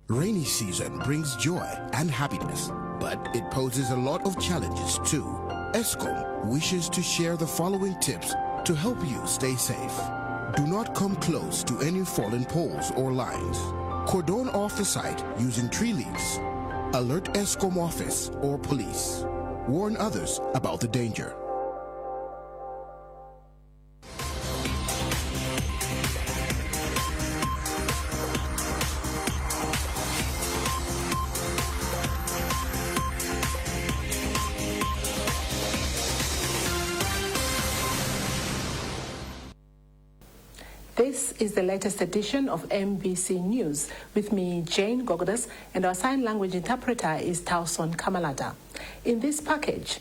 Rainy season brings joy and happiness, but it poses a lot of challenges too. Eskom wishes to share the following tips to help you stay safe. Do not come close to any fallen poles or lines. Cordon off the site using tree leaves. Alert Eskom office or police. Warn others about the danger. This is the latest edition of MBC News. With me, Jayne Gogodus, and our sign language interpreter is Tauson Kamalata. In this package,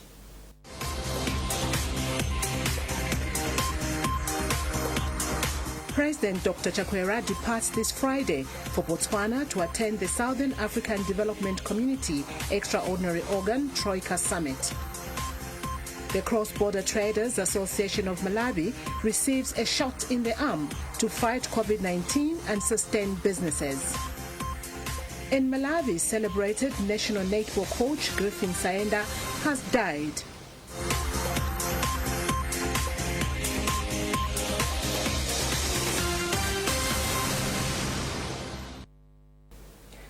President Dr. Chakwera departs this Friday for Botswana to attend the Southern African Development Community Extraordinary Organ Troika Summit. The Cross-Border Traders Association of Malawi receives a shot in the arm to fight COVID-19 and sustain businesses. In Malawi, celebrated national netball coach Griffin Saenda has died.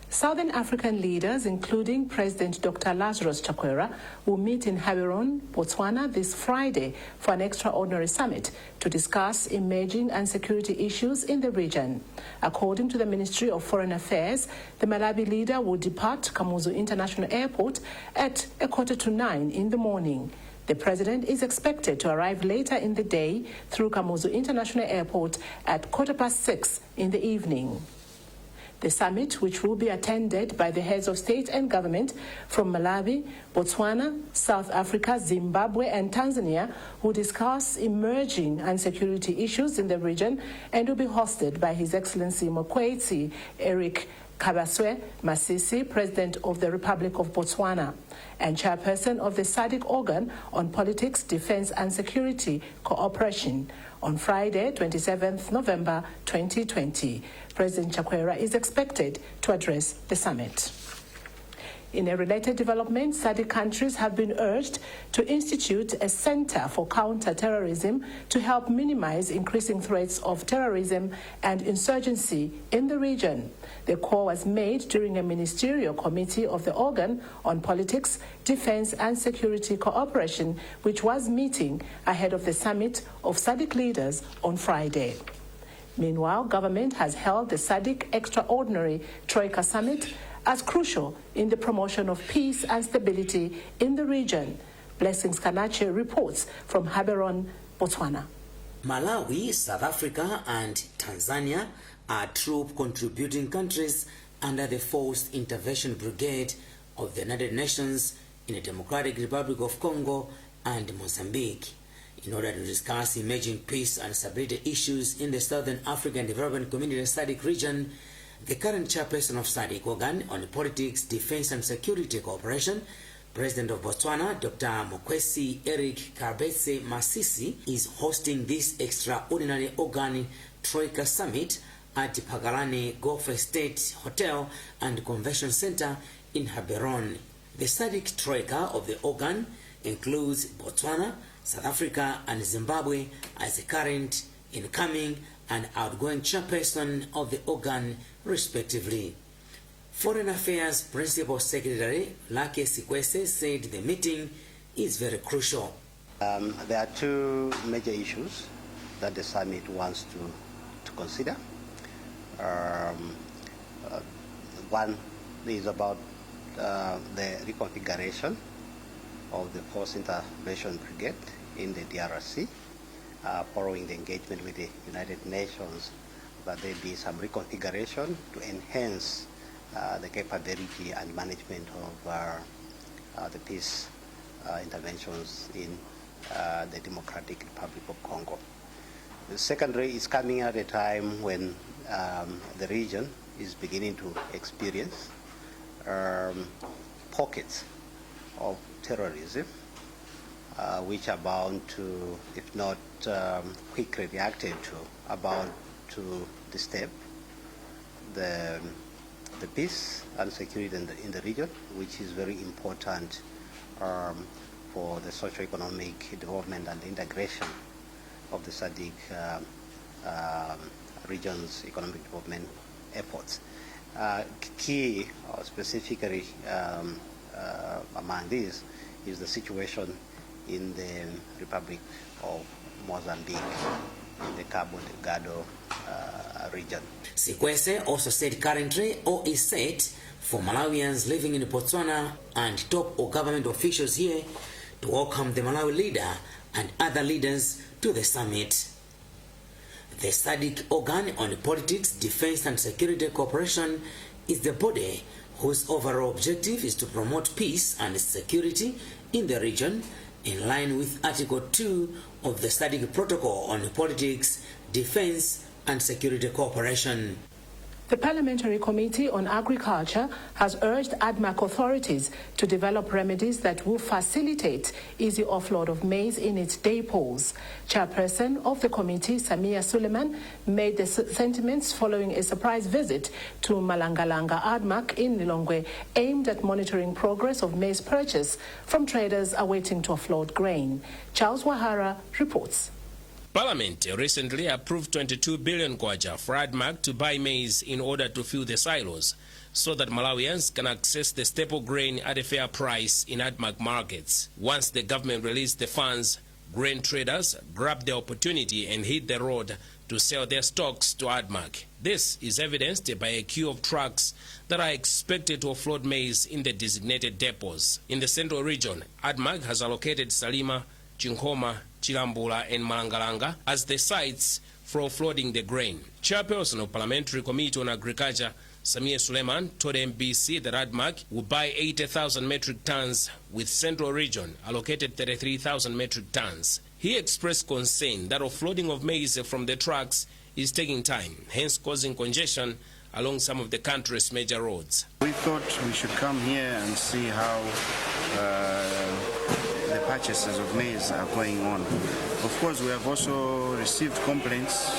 Southern African leaders, including President Dr. Lazarus Chakwera, will meet in Gaborone, Botswana this Friday for an extraordinary summit to discuss emerging and security issues in the region. According to the Ministry of Foreign Affairs, the Malawi leader will depart Kamuzu International Airport at 8:45 in the morning. The president is expected to arrive later in the day through Kamuzu International Airport at 6:15 in the evening. The summit, which will be attended by the heads of state and government from Malawi, Botswana, South Africa, Zimbabwe, and Tanzania, will discuss emerging and security issues in the region and will be hosted by His Excellency Mokgweetsi Eric Kabaswe Masisi, President of the Republic of Botswana, and Chairperson of the SADC Organ on Politics, Defense and Security Cooperation. On Friday, 27th November 2020, President Chakwera is expected to address the summit. In a related development, SADC countries have been urged to institute a center for counter-terrorism to help minimize increasing threats of terrorism and insurgency in the region. The call was made during a ministerial committee of the Organ on Politics, Defense and Security Cooperation, which was meeting ahead of the summit of SADC leaders on Friday. Meanwhile, government has held the SADC Extraordinary Troika Summit as crucial in the promotion of peace and stability in the region. Blessings Kanache reports from Gaborone, Botswana. Malawi, South Africa, and Tanzania are troop contributing countries under the Forced Intervention Brigade of the United Nations in the Democratic Republic of Congo and Mozambique in order to discuss emerging peace and stability issues in the Southern African Development Community SADC region. The current chairperson of SADC Organ on Politics, Defense and Security Cooperation, President of Botswana, Dr. Mokgweetsi Eric Kabaswe Masisi, is hosting this extraordinary Organ Troika Summit at the Pagalani Golf Estate Hotel and Convention Center in Gaborone. The SADC Troika of the Organ includes Botswana, South Africa and Zimbabwe as the current, incoming and outgoing chairperson of the organ, respectively. Foreign Affairs Principal Secretary Lucky Sikwese said the meeting is very crucial. There are two major issues that the summit wants to consider. One is about the reconfiguration of the Forced Intervention Brigade in the DRC, following the engagement with the United Nations, that there be some reconfiguration to enhance the capability and management of the peace interventions in the Democratic Republic of Congo. The secondary is coming at a time when the region is beginning to experience pockets of terrorism, which are bound to, if not quickly reacted to, are bound to disturb the the peace and security in the region, which is very important for the socio-economic development and integration of the SADC region's economic development efforts. Key, specifically among these, is the situation in the Republic of Mozambique, in the Cabo Delgado region. Chakwera also said currently all is set for Malawians living in Botswana and top government officials here to welcome the Malawi leader and other leaders to the summit. The SADC organ on politics, defense and security cooperation is the body whose overall objective is to promote peace and security in the region in line with Article 2 of the SADC Protocol on politics, defense and security cooperation. The Parliamentary Committee on Agriculture has urged ADMAC authorities to develop remedies that will facilitate easy offload of maize in its depots. Chairperson of the committee, Samia Suleiman, made the sentiments following a surprise visit to Malangalanga ADMAC in Lilongwe, aimed at monitoring progress of maize purchase from traders awaiting to offload grain. Charles Wahara reports. Parliament recently approved 22 billion kwacha for ADMAC to buy maize in order to fill the silos so that Malawians can access the staple grain at a fair price in ADMAC markets. Once the government released the funds, grain traders grabbed the opportunity and hit the road to sell their stocks to ADMAC. This is evidenced by a queue of trucks that are expected to offload maize in the designated depots. In the central region, ADMAC has allocated Salima, Chinkoma, Chilambula and Malangalanga as the sites for offloading the grain. Chairperson of Parliamentary Committee on Agriculture, Samia Suleiman, told MBC that ADMAC will buy 80,000 metric tons with Central Region allocated 33,000 metric tons. He expressed concern that offloading of maize from the trucks is taking time, hence causing congestion along some of the country's major roads. We thought we should come here and see how the purchases of maize are going on. Of course, we have also received complaints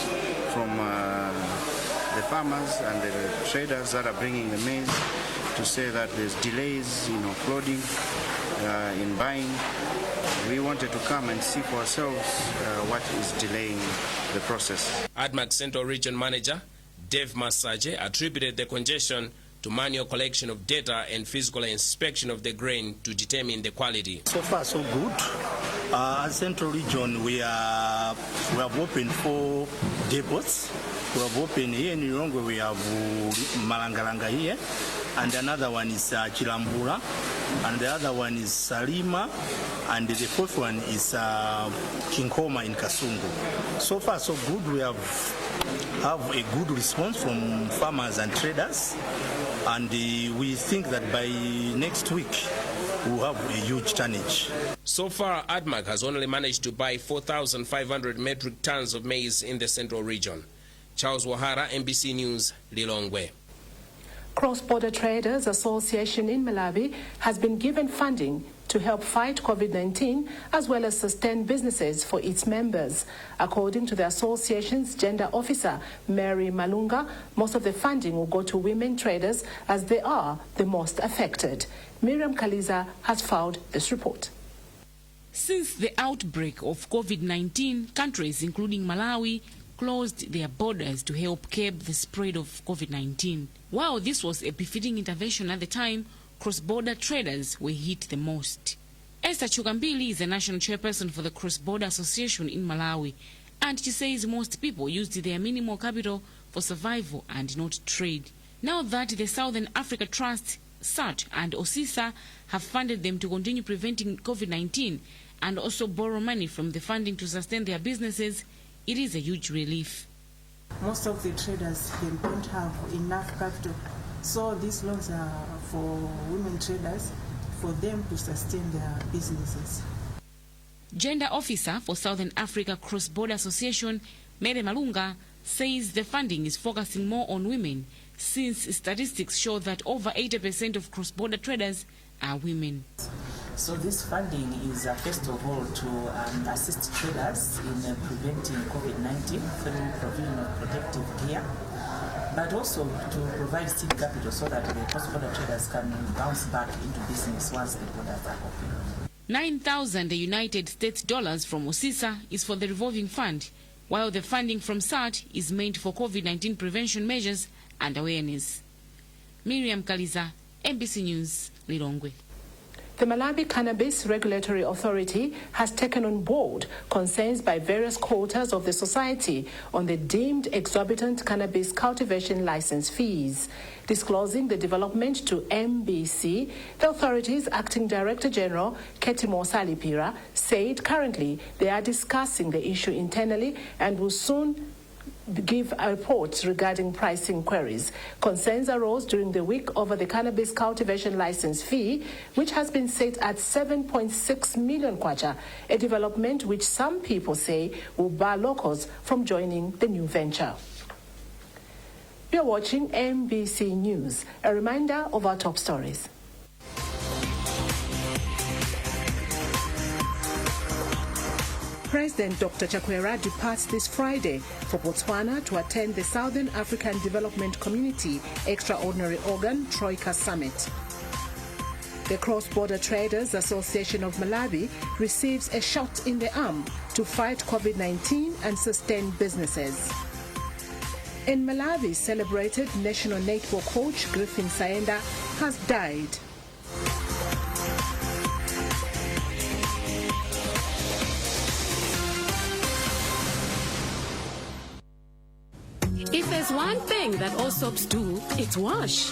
from the farmers and the traders that are bringing the maize to say that there's delays in offloading, in buying. We wanted to come and see for ourselves what is delaying the process. ADMAC Central Region Manager Dave Masaje attributed the congestion to manual collection of data and physical inspection of the grain to determine the quality. So far, so good. As Central Region, we have opened 4 depots. We have opened here in Lilongwe, we have Malangalanga here, and another one is Chilambula, and the other one is Salima, and the 4th one is Chinkoma in Kasungu. So far, so good. We have a good response from farmers and traders, and we think that by next week we'll have a huge tonnage. So far, ADMAC has only managed to buy 4,500 metric tons of maize in the Central Region. Charles Wahara, MBC News, Lilongwe. Cross-Border Traders Association in Malawi has been given funding to help fight COVID-19 as well as sustain businesses for its members. According to the association's gender officer, Mary Malunga, most of the funding will go to women traders as they are the most affected. Miriam Kaliza has filed this report. Since the outbreak of COVID-19, countries including Malawi closed their borders to help curb the spread of COVID-19. While this was a befitting intervention at the time, cross-border traders were hit the most. Esther Chukambili is the national chairperson for the Cross-Border Association in Malawi, and she says most people used their minimal capital for survival and not trade. Now that the Southern Africa Trust, SAT, and OSISA have funded them to continue preventing COVID-19 and also borrow money from the funding to sustain their businesses, it is a huge relief. Most of the traders, they don't have enough capital. So these loans are for women traders, for them to sustain their businesses. Gender officer for Southern Africa Cross-Border Association, Mere Malunga, says the funding is focusing more on women, since statistics show that over 80% of cross-border traders are women. So this funding is first of all to assist traders in preventing COVID-19 through provision of protective gear. but also to provide seed capital so that the cross-border traders can bounce back into business once the borders are open. 9,000 United States dollars from OSISA is for the revolving fund, while the funding from SART is meant for COVID-19 prevention measures and awareness. Miriam Kaliza, MBC News, Lilongwe. The Malawi Cannabis Regulatory Authority has taken on board concerns by various quarters of the society on the deemed exorbitant cannabis cultivation license fees. Disclosing the development to MBC, the authority's Acting Director General, Ketimo Salipira, said currently they are discussing the issue internally and will soon give a report regarding pricing queries. Concerns arose during the week over the cannabis cultivation license fee, which has been set at 7.6 million kwacha, a development which some people say will bar locals from joining the new venture. You're watching MBC News. A reminder of our top stories. President Dr. Chakwera departs this Friday for Botswana to attend the Southern African Development Community Extraordinary Organ Troika Summit. The Cross-Border Traders Association of Malawi receives a shot in the arm to fight COVID-19 and sustain businesses. In Malawi, celebrated national netball coach Griffin Saenda has died. If there's one thing that all soaps do, it's wash.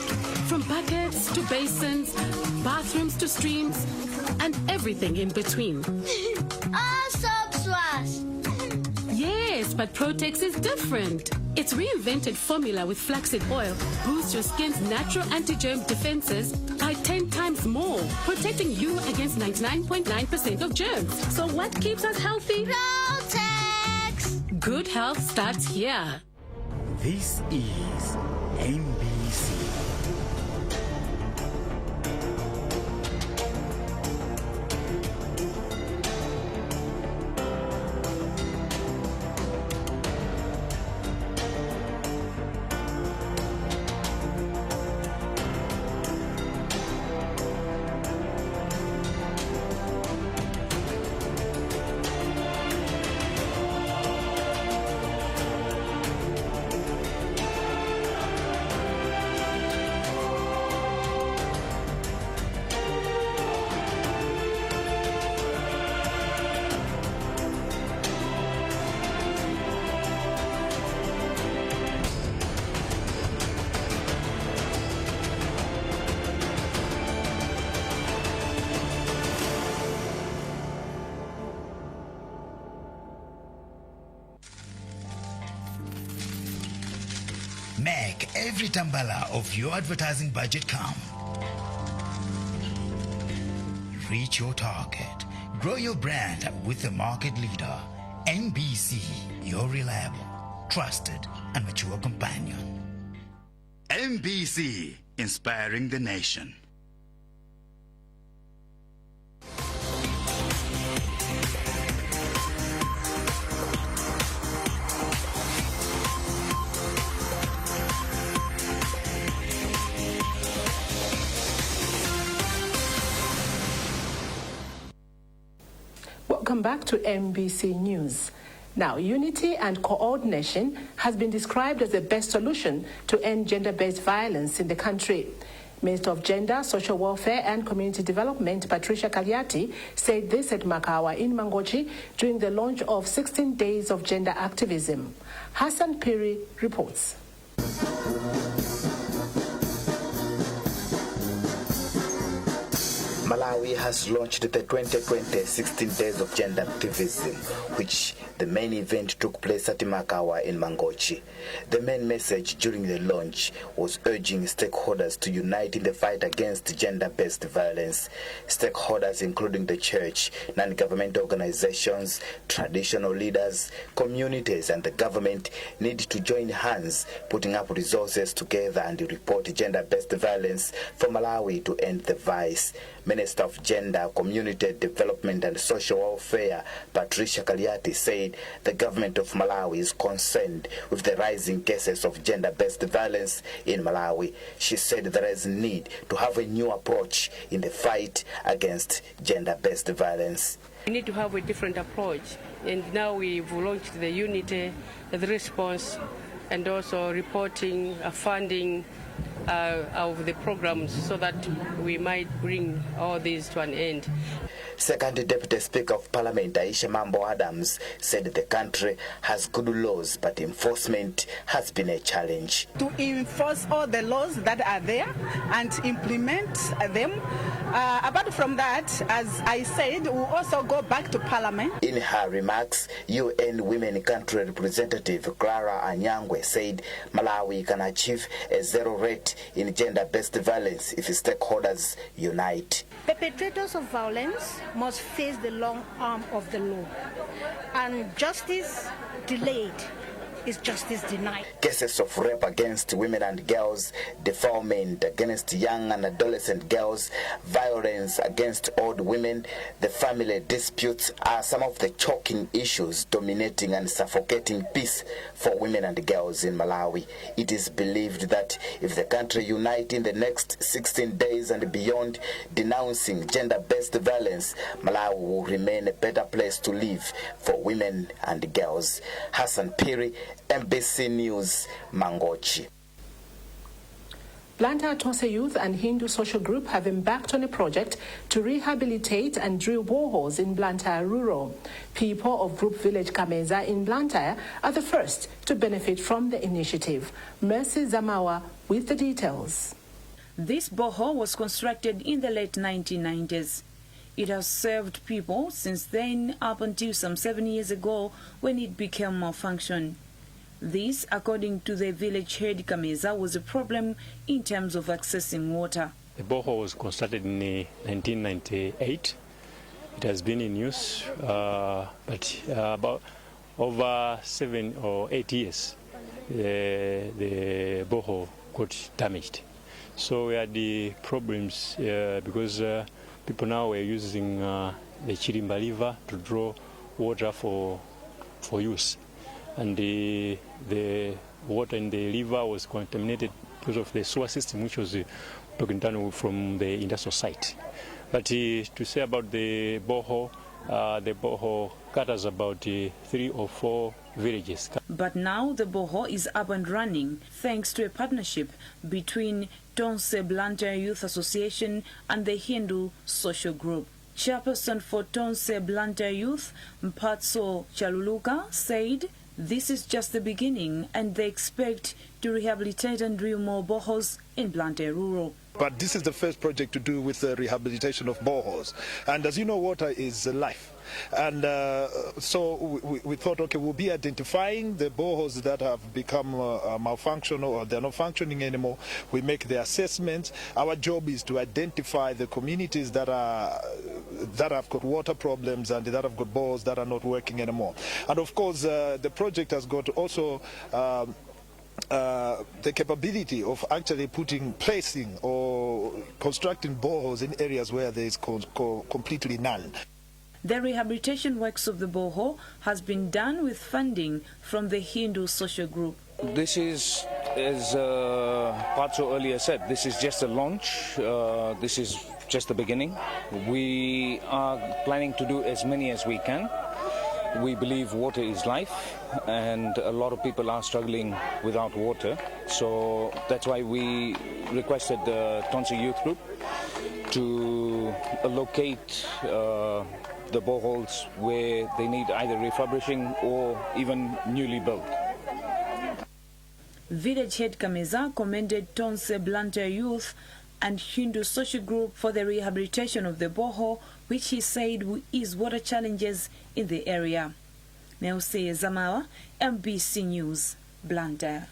From buckets to basins, bathrooms to streams, and everything in between. All soaps wash. Yes, but Protex is different. Its reinvented formula with flaxseed oil boosts your skin's natural anti-germ defenses by 10 times more, protecting you against 99.9% of germs. So what keeps us healthy? Protex! Good health starts here. This is MBC. Make every tambala of your advertising budget count. Reach your target. Grow your brand with the market leader. MBC, your reliable, trusted, and mature companion. MBC, inspiring the nation. Welcome back to MBC News. Now, unity and coordination has been described as the best solution to end gender-based violence in the country. Minister of Gender, Social Welfare and Community Development, Patricia Kaliati, said this at Makawa in Mangochi during the launch of 16 Days of Gender Activism. Hassan Piri reports. Malawi has launched the 2020 16 Days of Gender Activism, which the main event took place at Makawa in Mangochi. The main message during the launch was urging stakeholders to unite in the fight against gender-based violence. Stakeholders including the church, non-government organizations, traditional leaders, communities and the government need to join hands, putting up resources together and report gender-based violence for Malawi to end the vice. Minister of Gender, Community Development and Social Welfare, Patricia Kaliati, said said the government of Malawi is concerned with the rising cases of gender-based violence in Malawi. She said there is a need to have a new approach in the fight against gender-based violence. We need to have a different approach, and now we've launched the unity, the response, and also reporting, funding of the programs so that we might bring all these to an end. Second Deputy Speaker of Parliament Aisha Mambo Adams said the country has good laws, but enforcement has been a challenge. To enforce all the laws that are there and implement them. Apart from that, as I said, we'll also go back to Parliament. In her remarks, UN Women Country Representative Clara Anyangwe said Malawi can achieve a zero rate in gender-based violence if stakeholders unite. Perpetrators of violence must face the long arm of the law, and justice delayed is justice denied. Cases of rape against women and girls, defilement against young and adolescent girls, violence against old women, the family disputes are some of the choking issues dominating and suffocating peace for women and girls in Malawi. It is believed that if the country unites in the next 16 days and beyond denouncing gender-based violence, Malawi will remain a better place to live for women and girls. Hassan Piri, MBC News, Mangochi. Blantyre Tonse Youth and Hindu Social Group have embarked on a project to rehabilitate and drill boreholes in Blantyre Rural. People of Group Village Kameza in Blantyre are the first to benefit from the initiative. Mercy Zamawa with the details. This borehole was constructed in the late 1990s. It has served people since then up until some 7 years ago when it became malfunctioned. This, according to the village head Kameza, was a problem in terms of accessing water. The borehole was constructed in 1998. It has been in use, but about over 7 or 8 years, the borehole got damaged. So we had the problems because people now were using the Chilima River to draw water for use. And the water in the river was contaminated because of the sewer system, which was broken down from the industrial site. But to say about the borehole covers about 3 or 4 villages. But now the borehole is up and running thanks to a partnership between Tonse Blantyre Youth Association and the Hindu Social Group. Chairperson for Tonse Blantyre Youth, Mpatso Chaluluka, said this is just the beginning and they expect to rehabilitate and drill more boreholes in Blantyre Rural. But this is the first project to do with the rehabilitation of boreholes. And as you know, water is life. And so we thought, okay, we'll be identifying the boreholes that have become malfunctional or they're not functioning anymore. We make the assessments. Our job is to identify the communities that have got water problems and that have got boreholes that are not working anymore. And of course, the project has got also the capability of actually placing or constructing boreholes in areas where there is completely none. The rehabilitation works of the borehole has been done with funding from the Hindu Social Group. This is, as Patso earlier said, this is just a launch. This is just the beginning. We are planning to do as many as we can. We believe water is life, and a lot of people are struggling without water. So that's why we requested the Tonse Youth Group to locate the boreholes where they need either refurbishing or even newly built. Village head Kameza commended Tonse Blantyre Youth and Hindu Social Group for the rehabilitation of the borehole, which he said will ease water challenges in the area. Mercy Zamawa, MBC News, Blantyre.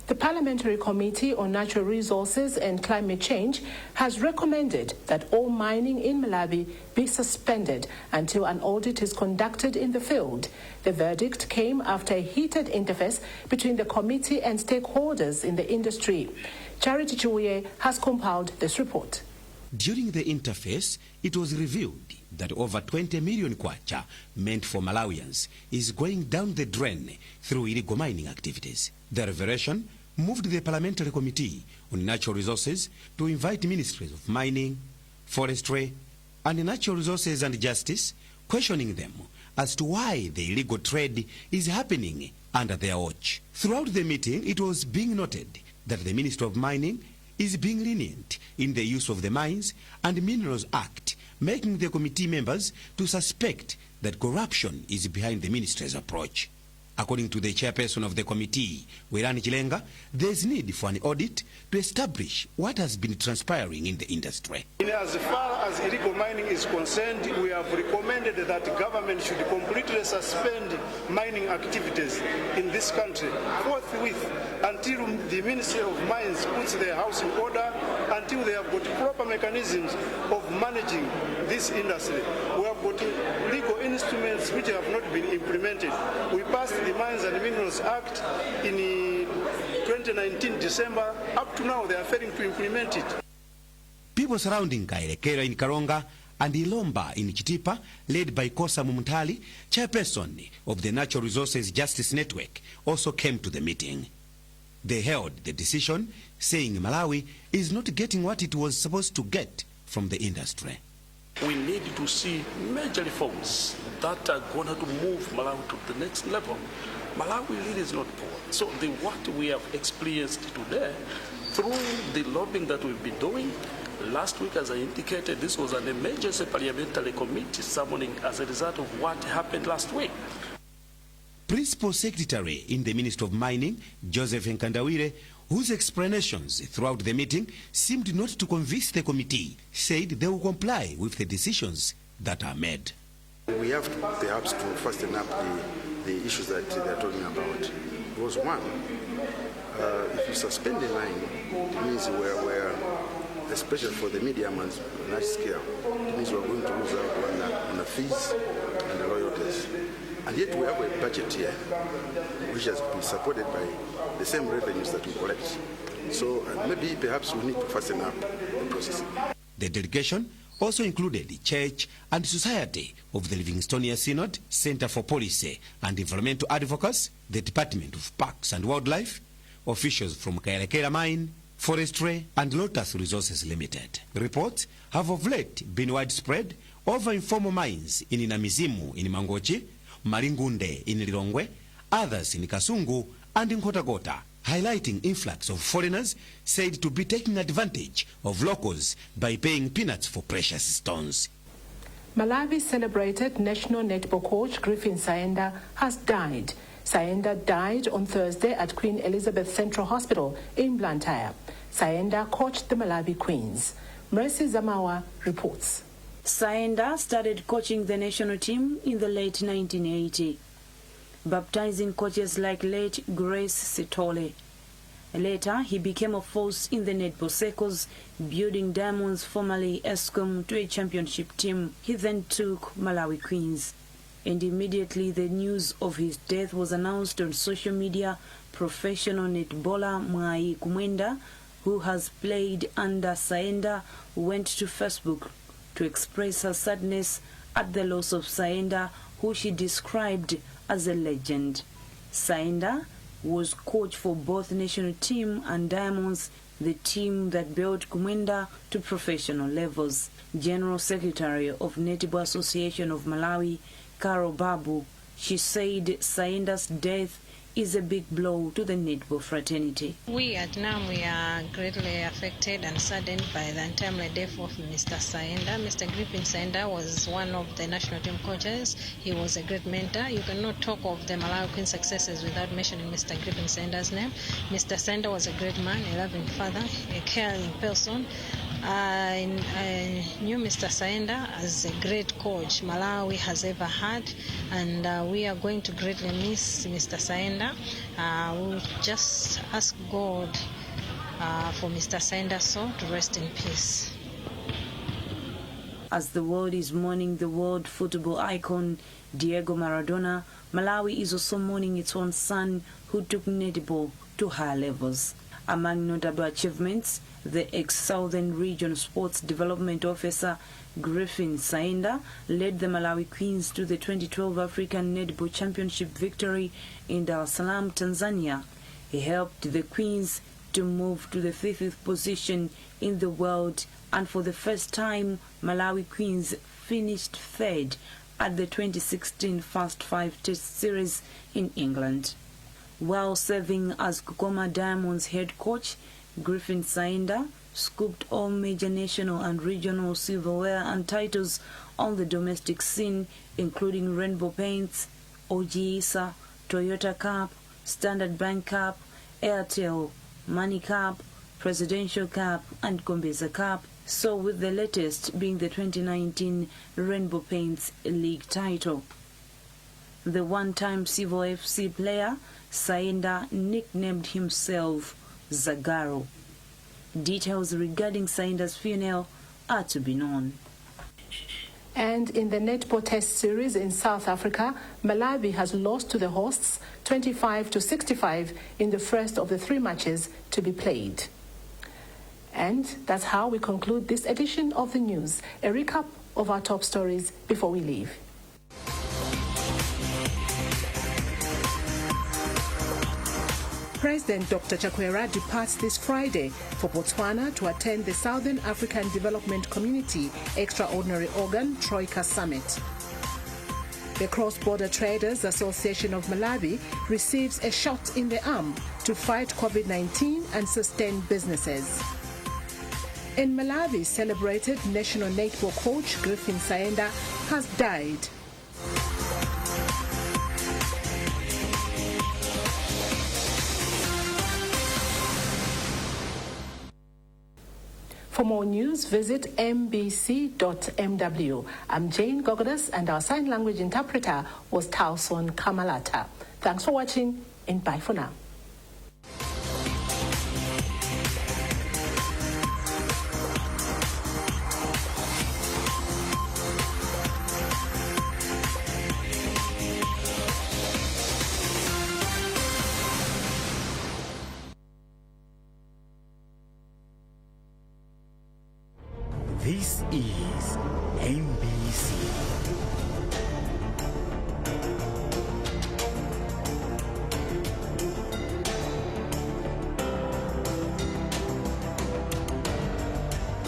The Parliamentary Committee on Natural Resources and Climate Change has recommended that all mining in Malawi be suspended until an audit is conducted in the field. The verdict came after a heated interface between the committee and stakeholders in the industry. Charity Chiuye has compiled this report. During the interface, it was revealed that over 20 million kwacha meant for Malawians is going down the drain through illegal mining activities. The revelation moved the Parliamentary Committee on Natural Resources to invite ministries of mining, forestry, and natural resources and justice, questioning them as to why the illegal trade is happening under their watch. Throughout the meeting, it was being noted that the Minister of Mining is being lenient in the use of the Mines and Minerals Act, making the committee members to suspect that corruption is behind the ministry's approach. According to the chairperson of the committee, Werani Chilenga, there is need for an audit to establish what has been transpiring in the industry. As far as illegal mining is concerned, we have recommended that the government should completely suspend mining activities in this country forthwith until the Ministry of Mines puts their house in order, until they have got proper mechanisms of managing this industry. We have got legal instruments which have not been implemented. We passed the Mines and Minerals Act in 2019 December. Up to now, they are failing to implement it. People surrounding Kaelekera in Karonga and Ilomba in Chitipa, led by Kosa Mumutali, chairperson of the Natural Resources Justice Network, also came to the meeting. They held the decision, saying Malawi is not getting what it was supposed to get from the industry. We need to see major reforms that are going to move Malawi to the next level. Malawi really is not poor. So what we have experienced today, through the lobbying that we've been doing, last week, as I indicated, this was an emergency parliamentary committee summoning as a result of what happened last week. Principal Secretary in the Ministry of Mining, Joseph Nkandawire, whose explanations throughout the meeting seemed not to convince the committee, said they will comply with the decisions that are made. We have to perhaps to fasten up the issues that they are talking about. Because one, if you suspend the line, it means we're especially for the medium and large scale, it means we're going to lose out on the fees and the royalties. And yet we have a budget here, which has been supported by the same revenues that we collect. So maybe perhaps we need to fasten up the process. The delegation also included the Church and Society of the Livingstonia Synod, Center for Policy and Environmental Advocacy, the Department of Parks and Wildlife, officials from Kaelekera Mine, Forestry and Lotus Resources Limited. Reports have of late been widespread over informal mines in Inamizimu in Mangochi, Maringunde in Lilongwe, others in Kasungu and in Kotagota, highlighting influx of foreigners said to be taking advantage of locals by paying peanuts for precious stones. Malawi celebrated national netball coach Griffin Saenda has died. Saenda died on Thursday at Queen Elizabeth Central Hospital in Blantyre. Saenda coached the Malawi Queens. Mercy Zamawa reports. Saenda started coaching the national team in the late 1980, baptizing coaches like late Grace Sitole. Later, he became a force in the netball circles, building Diamonds, formerly Eskom, to a championship team. He then took Malawi Queens. And immediately the news of his death was announced on social media, professional netballer Mwai Kumwenda, who has played under Saenda, went to Facebook to express her sadness at the loss of Saenda, who she described as a legend. Saenda was coach for both national team and Diamonds, the team that built Kumwenda to professional levels. General Secretary of Netball Association of Malawi, Carol Babu, she said Saenda's death is a big blow to the netball fraternity. We at NAM, we are greatly affected and saddened by the untimely death of Mr. Saenda. Mr. Griffin Saenda was one of the national team coaches. He was a great mentor. You cannot talk of the Malawi Queen successes without mentioning Mr. Griffin Saenda's name. Mr. Saenda was a great man, a loving father, a caring person. I knew Mr. Saenda as a great coach Malawi has ever had, and we are going to greatly miss Mr. Saenda. We'll just ask God for Mr. Saenda's soul to rest in peace. As the world is mourning the world football icon Diego Maradona, Malawi is also mourning its own son who took netball to higher levels. Among notable achievements, the ex-Southern Region Sports Development Officer Griffin Saenda led the Malawi Queens to the 2012 African Netball Championship victory in Dar es Salaam, Tanzania. He helped the Queens to move to the 5th position in the world, and for the first time, Malawi Queens finished third at the 2016 Fast 5 Test Series in England. While serving as Kokoma Diamonds head coach, Griffin Saenda scooped all major national and regional silverware and titles on the domestic scene, including Rainbow Paints, OGISA, Toyota Cup, Standard Bank Cup, Airtel, Money Cup, Presidential Cup, and Gombeza Cup, so with the latest being the 2019 Rainbow Paints League title. The one-time Civil FC player, Saenda nicknamed himself Zagaro. Details regarding Saenda's funeral are to be known. And in the netball test series in South Africa, Malawi has lost to the hosts 25-65 in the first of the 3 matches to be played. And that's how we conclude this edition of the news. A recap of our top stories before we leave. President Dr. Chakwera departs this Friday for Botswana to attend the Southern African Development Community Extraordinary Organ Troika Summit. The Cross-Border Traders Association of Malawi receives a shot in the arm to fight COVID-19 and sustain businesses. In Malawi, celebrated national netball coach Griffin Saenda has died. For more news, visit mbc.mw. I'm Jayne Gogodus, and our sign language interpreter was Tauson Kamalata. Thanks for watching, and bye for now. This is MBC.